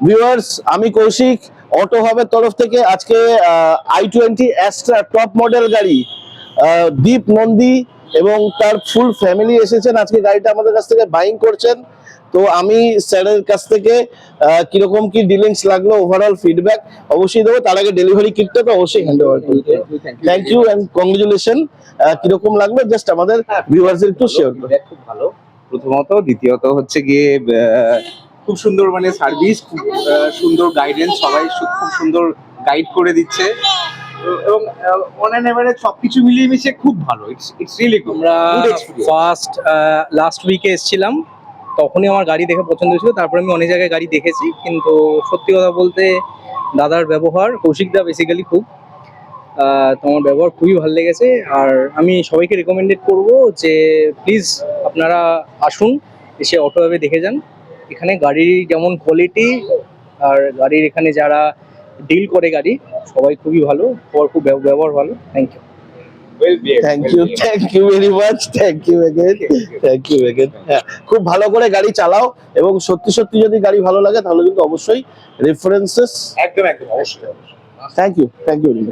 Viewers, আমি Kaushik, auto হাবের তরফ থেকে আজকে i20 অ্যাস্ট্রা টপ মডেল গাড়ি দীপ নন্দী এবং তার ফুল ফ্যামিলি এসেছেন আজকে গাড়িটা আমাদের কাছ থেকে বাইং করছেন। তো আমি স্যারের কাছ থেকে কিরকম কি ডিলিংস লাগলো ওভারঅল ফিডব্যাক অবশ্যই দেবো। তার আগে ডেলিভারি কিটটা তো অবশ্যই হ্যান্ড ওভার করতে হবে। Thank you and congratulation. কিরকম লাগলো জাস্ট আমাদের ভিউয়ার্সদের একটু শেয়ার করুন। খুব ভালো প্রথমত, দ্বিতীয়ত হচ্ছে গিয়ে খুব সুন্দর মানে সার্ভিস, খুব সুন্দর গাইডেন্স, সবাই খুব সুন্দর গাইড করে দিচ্ছে এবং অন অ্যান এভারেজ সবকিছু মিলিয়ে মিশিয়ে খুব ভালো। It's really good. আমরা ফার্স্ট লাস্ট উইকে এসেছিলাম, তখনই আমার গাড়ি দেখে পছন্দ হয়েছিল। তারপরে আমি অনেক জায়গায় গাড়ি দেখেছি, কিন্তু সত্যি কথা বলতে দাদার ব্যবহার, কৌশিকদা বেসিক্যালি খুব তোমার ব্যবহার খুবই ভালো লেগেছে। আর আমি সবাইকে রেকমেন্ডেড করব যে প্লিজ আপনারা আসুন, এসে অটো হাবে দেখে যান। এখানে গাড়ির যেমন কোয়ালিটি আর গাড়ির এখানে যারা ডিল করে গাড়ি সবাই খুবই ভালো, সবার খুব ব্যবহার ভালো। Thank you. Thank you very much, thank you again. খুব ভালো করে গাড়ি চালাও এবং সত্যি সত্যি যদি গাড়ি ভালো লাগে তাহলে কিন্তু অবশ্যই রেফারেন্সেস। একদম একদম অবশ্যই। Thank you very much.